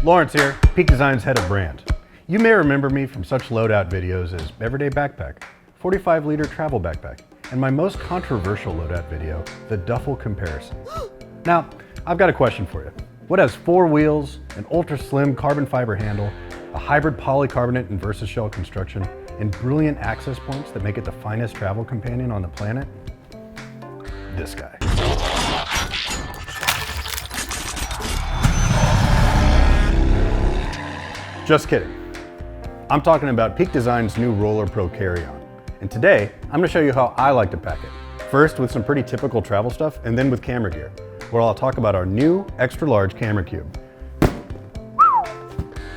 Lawrence here, Peak Design's head of brand. You may remember me from such loadout videos as Everyday Backpack, 45-liter travel backpack, and my most controversial loadout video, the duffel comparison. Now, I've got a question for you. What has 4 wheels, an ultra-slim carbon fiber handle, a hybrid polycarbonate and VersaShell construction, and brilliant access points that make it the finest travel companion on the planet? This guy. Just kidding. I'm talking about Peak Design's new Roller Pro carry-on. And today, I'm gonna show you how I like to pack it. First with some pretty typical travel stuff, and then with camera gear, where I'll talk about our new extra large camera cube.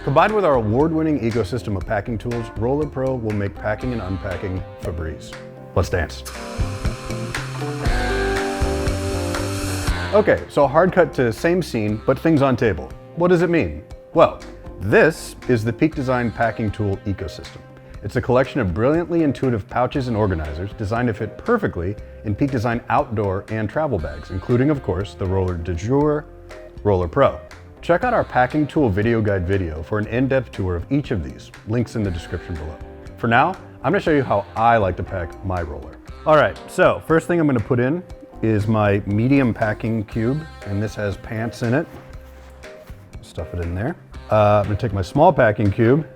Combined with our award-winning ecosystem of packing tools, Roller Pro will make packing and unpacking a breeze. Let's dance. Okay, so a hard cut to same scene, but things on table. What does it mean? Well, this is the Peak Design packing tool ecosystem. It's a collection of brilliantly intuitive pouches and organizers designed to fit perfectly in Peak Design outdoor and travel bags, including, of course, the Roller du jour, Roller Pro. Check out our packing tool video guide video for an in-depth tour of each of these. Links in the description below. For now, I'm gonna show you how I like to pack my roller. All right, so first thing I'm gonna put in is my medium packing cube, and this has pants in it. Stuff it in there. I'm gonna take my small packing cube.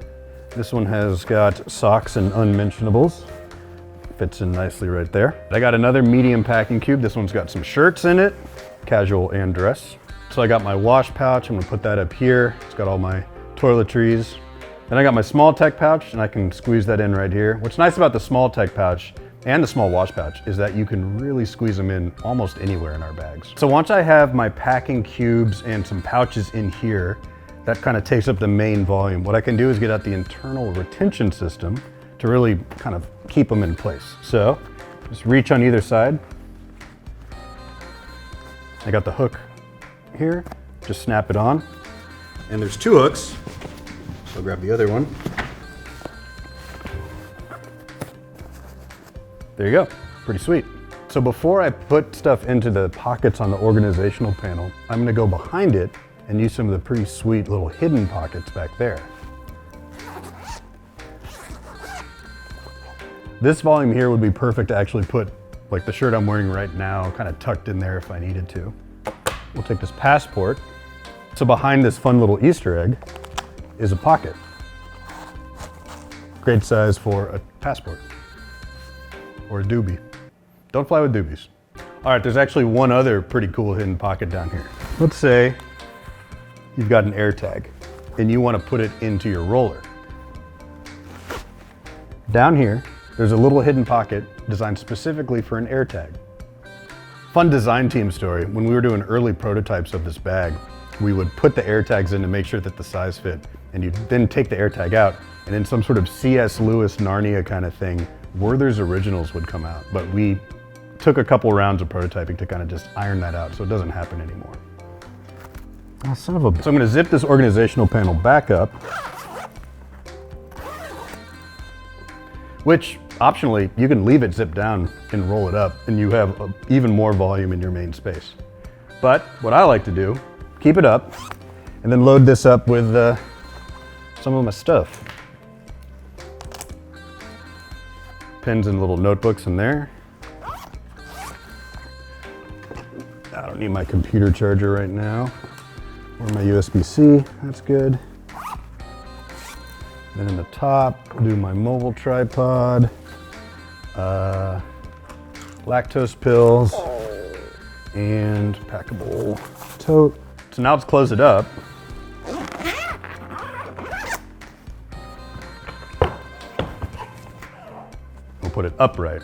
This one has got socks and unmentionables. Fits in nicely right there. I got another medium packing cube. This one's got some shirts in it, casual and dress. So I got my wash pouch. I'm gonna put that up here. It's got all my toiletries. Then I got my small tech pouch, and I can squeeze that in right here. What's nice about the small tech pouch and the small wash pouch is that you can really squeeze them in almost anywhere in our bags. So once I have my packing cubes and some pouches in here, that kind of takes up the main volume. What I can do is get out the internal retention system to really kind of keep them in place. So just reach on either side. I got the hook here, just snap it on. And there's 2 hooks, so I'll grab the other one. There you go, pretty sweet. So before I put stuff into the pockets on the organizational panel, I'm gonna go behind it and use some of the pretty sweet little hidden pockets back there. This volume here would be perfect to actually put like the shirt I'm wearing right now, kind of tucked in there if I needed to. We'll take this passport. So behind this fun little Easter egg is a pocket. Great size for a passport or a doobie. Don't fly with doobies. All right, there's actually one other pretty cool hidden pocket down here. Let's say you've got an AirTag and you want to put it into your roller. Down here, there's a little hidden pocket designed specifically for an AirTag. Fun design team story. When we were doing early prototypes of this bag, we would put the AirTags in to make sure that the size fit, and you'd then take the AirTag out, and in some sort of C.S. Lewis Narnia kind of thing, Werther's Originals would come out. But we took a couple rounds of prototyping to kind of just iron that out so it doesn't happen anymore. Oh, son of a... So I'm gonna zip this organizational panel back up, which optionally, you can leave it zipped down and roll it up, and you have even more volume in your main space. But what I like to do, keep it up, and then load this up with some of my stuff. Pens and little notebooks in there. I don't need my computer charger right now. Or my USB-C, that's good. Then in the top, I'll do my mobile tripod, lactose pills, and packable tote. So now let's close it up. We'll put it upright.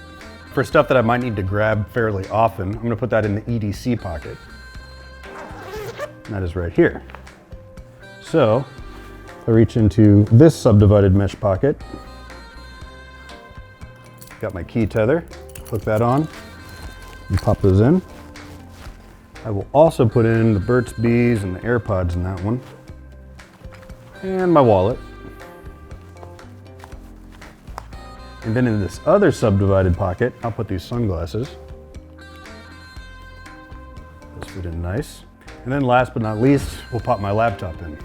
For stuff that I might need to grab fairly often, I'm gonna put that in the EDC pocket. And that is right here. So, I reach into this subdivided mesh pocket. Got my key tether, hook that on, and pop those in. I will also put in the Burt's Bees and the AirPods in that one. And my wallet. And then in this other subdivided pocket, I'll put these sunglasses. Those fit in nice. And then last but not least, we'll pop my laptop in.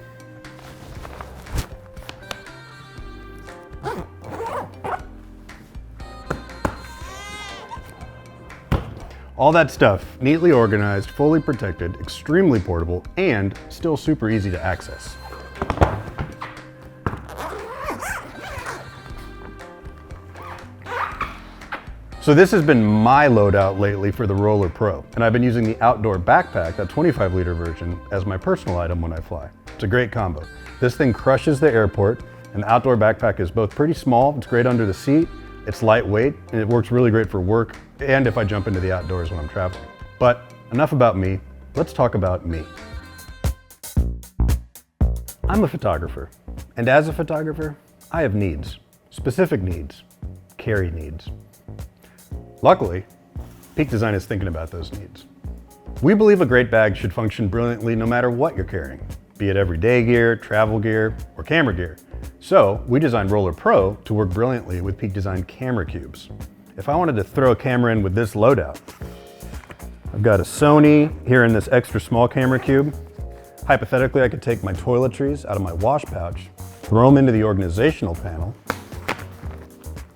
All that stuff, neatly organized, fully protected, extremely portable, and still super easy to access. So this has been my loadout lately for the Roller Pro, and I've been using the outdoor backpack, that 25-liter version, as my personal item when I fly. It's a great combo. This thing crushes the airport, and the outdoor backpack is both pretty small, it's great under the seat, it's lightweight, and it works really great for work and if I jump into the outdoors when I'm traveling. But enough about me, let's talk about me. I'm a photographer, and as a photographer, I have needs, specific needs, carry needs. Luckily, Peak Design is thinking about those needs. We believe a great bag should function brilliantly no matter what you're carrying, be it everyday gear, travel gear, or camera gear. So we designed Roller Pro to work brilliantly with Peak Design camera cubes. If I wanted to throw a camera in with this loadout, I've got a Sony here in this extra small camera cube. Hypothetically, I could take my toiletries out of my wash pouch, throw them into the organizational panel,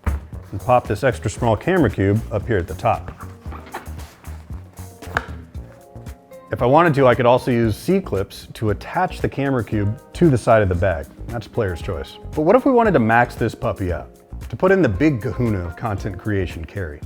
and pop this extra small camera cube up here at the top. If I wanted to, I could also use C-clips to attach the camera cube to the side of the bag. That's player's choice. But what if we wanted to max this puppy out? To put in the big kahuna of content creation carry.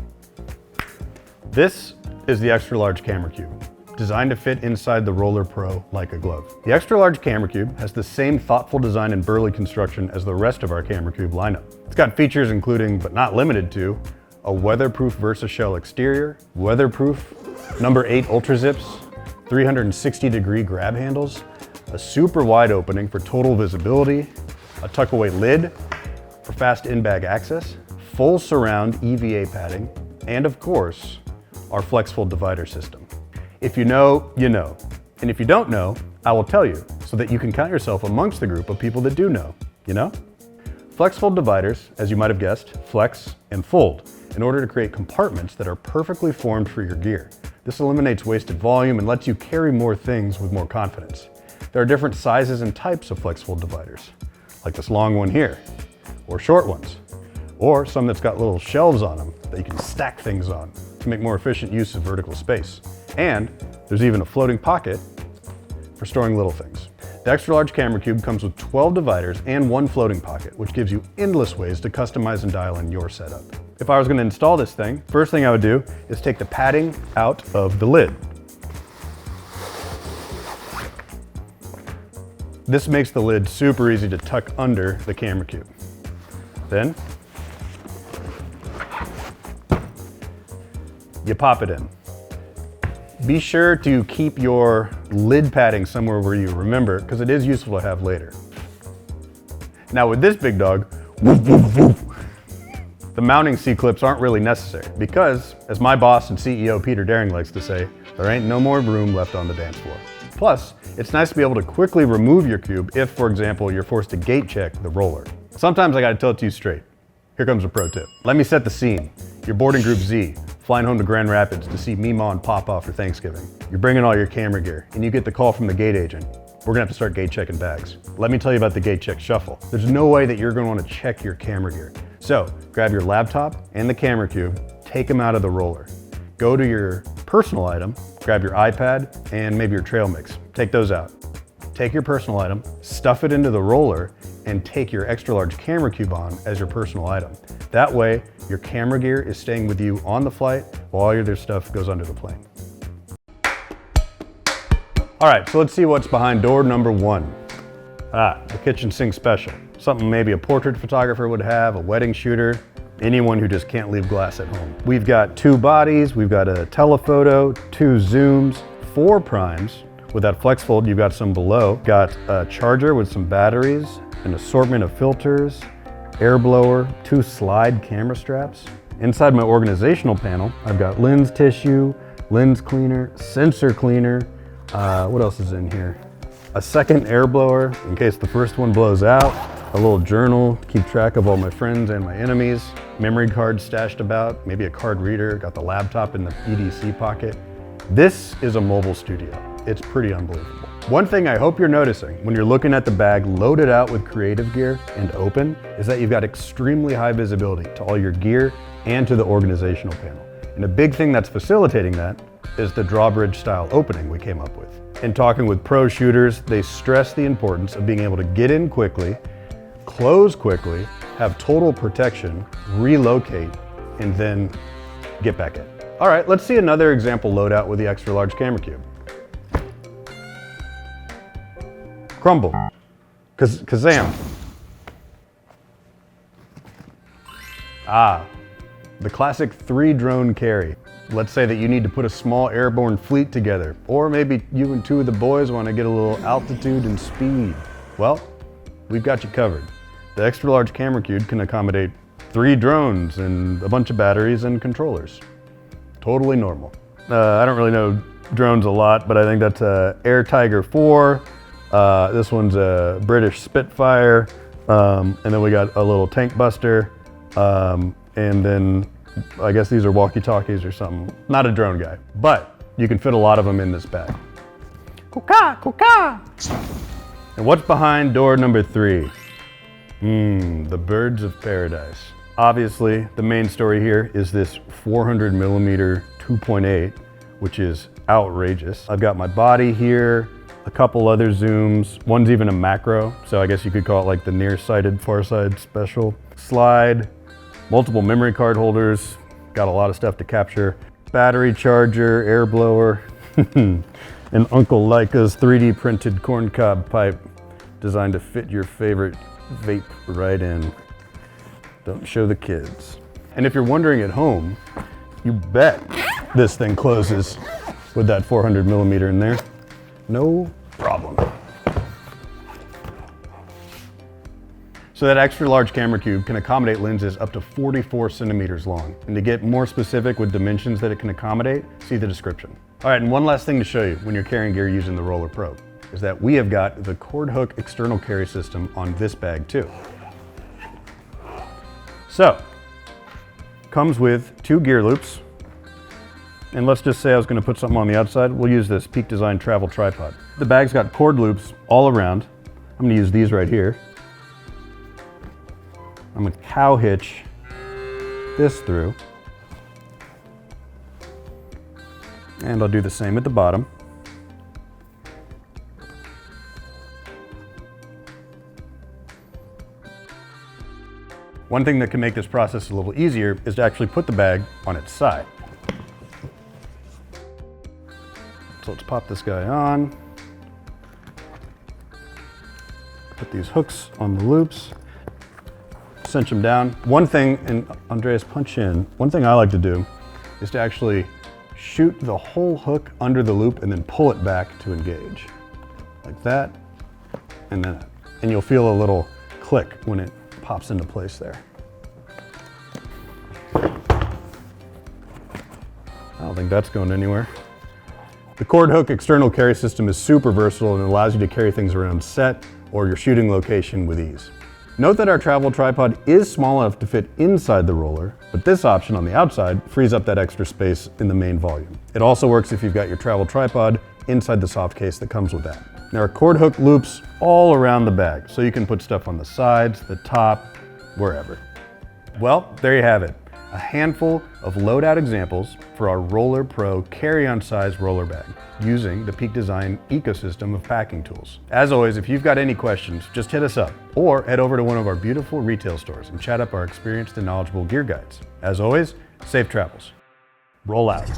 This is the extra large camera cube, designed to fit inside the Roller Pro like a glove. The extra large camera cube has the same thoughtful design and burly construction as the rest of our camera cube lineup. It's got features including, but not limited to, a weatherproof VersaShell exterior, weatherproof number 8 Ultra Zips, 360-degree grab handles, a super wide opening for total visibility, a tuck-away lid for fast in-bag access, full surround EVA padding, and of course, our FlexFold Divider system. If you know, you know. And if you don't know, I will tell you so that you can count yourself amongst the group of people that do know, you know? FlexFold Dividers, as you might have guessed, flex and fold in order to create compartments that are perfectly formed for your gear. This eliminates wasted volume and lets you carry more things with more confidence. There are different sizes and types of FlexFold Dividers, like this long one here, or short ones, or some that's got little shelves on them that you can stack things on to make more efficient use of vertical space. And there's even a floating pocket for storing little things. The extra large camera cube comes with 12 dividers and 1 floating pocket, which gives you endless ways to customize and dial in your setup. If I was going to install this thing, first thing I would do is take the padding out of the lid. This makes the lid super easy to tuck under the camera cube. Then, you pop it in. Be sure to keep your lid padding somewhere where you remember, because it is useful to have later. Now with this big dog, woof, woof, woof, the mounting C-clips aren't really necessary because, as my boss and CEO Peter Daring likes to say, there ain't no more room left on the dance floor. Plus, it's nice to be able to quickly remove your cube if, for example, you're forced to gate check the roller. Sometimes I gotta tell it to you straight. Here comes a pro tip. Let me set the scene. You're boarding Group Z, flying home to Grand Rapids to see Meemaw and Papa for Thanksgiving. You're bringing all your camera gear, and you get the call from the gate agent. We're gonna have to start gate checking bags. Let me tell you about the gate check shuffle. There's no way that you're gonna wanna check your camera gear. So, grab your laptop and the camera cube, take them out of the roller. Go to your personal item, grab your iPad and maybe your trail mix. Take those out. Take your personal item, stuff it into the roller, and take your extra large camera cube on as your personal item. That way, your camera gear is staying with you on the flight while all your other stuff goes under the plane. All right, so let's see what's behind door number 1. The kitchen sink special. Something maybe a portrait photographer would have, a wedding shooter, anyone who just can't leave glass at home. We've got 2 bodies, we've got a telephoto, 2 zooms, 4 primes. With that FlexFold, you've got some below. Got a charger with some batteries, an assortment of filters, air blower, 2 slide camera straps. Inside my organizational panel, I've got lens tissue, lens cleaner, sensor cleaner. What else is in here? A second air blower in case the first one blows out. A little journal to keep track of all my friends and my enemies. Memory cards stashed about, maybe a card reader. Got the laptop in the EDC Pocket. This is a mobile studio. It's pretty unbelievable. One thing I hope you're noticing when you're looking at the bag loaded out with creative gear and open is that you've got extremely high visibility to all your gear and to the organizational panel. And a big thing that's facilitating that is the drawbridge style opening we came up with. In talking with pro shooters, they stress the importance of being able to get in quickly, close quickly, have total protection, relocate, and then get back in. All right, let's see another example loadout with the extra large camera cube. Crumble. Kazam. Ah, the classic 3-drone carry. Let's say that you need to put a small airborne fleet together, or maybe you and 2 of the boys want to get a little altitude and speed. Well, we've got you covered. The extra large camera cube can accommodate 3 drones and a bunch of batteries and controllers. Totally normal. I don't really know drones a lot, but I think that's a AirTag 4. This one's a British Spitfire. And then we got a little tank buster. And then I guess these are walkie-talkies or something. Not a drone guy, but you can fit a lot of them in this bag. Kuka, kuka. And what's behind door number 3? The birds of paradise. Obviously, the main story here is this 400mm 2.8, which is outrageous. I've got my body here, a couple other zooms. One's even a macro, so I guess you could call it like the nearsighted, farsighted special. Slide. Multiple memory card holders, got a lot of stuff to capture. Battery charger, air blower, and Uncle Leica's 3D printed corncob pipe designed to fit your favorite vape right in. Don't show the kids. And if you're wondering at home, you bet this thing closes with that 400mm in there. No problem. So that extra large camera cube can accommodate lenses up to 44 centimeters long. And to get more specific with dimensions that it can accommodate, see the description. All right, and one last thing to show you when you're carrying gear using the Roller Pro is that we have got the cord hook external carry system on this bag too. So, comes with 2 gear loops. And let's just say I was gonna put something on the outside. We'll use this Peak Design travel tripod. The bag's got cord loops all around. I'm gonna use these right here. I'm gonna cow hitch this through. And I'll do the same at the bottom. One thing that can make this process a little easier is to actually put the bag on its side. So let's pop this guy on. Put these hooks on the loops. Cinch them down. One thing, and Andreas, punch in. One thing I like to do is to actually shoot the whole hook under the loop and then pull it back to engage. Like that, and then, and you'll feel a little click when it pops into place there. I don't think that's going anywhere. The cord hook external carry system is super versatile and allows you to carry things around set or your shooting location with ease. Note that our travel tripod is small enough to fit inside the roller, but this option on the outside frees up that extra space in the main volume. It also works if you've got your travel tripod inside the soft case that comes with that. There are cord hook loops all around the bag, so you can put stuff on the sides, the top, wherever. Well, there you have it. A handful of loadout examples for our Roller Pro carry-on size roller bag using the Peak Design ecosystem of packing tools. As always, if you've got any questions, just hit us up or head over to one of our beautiful retail stores and chat up our experienced and knowledgeable gear guides. As always, safe travels. Roll out.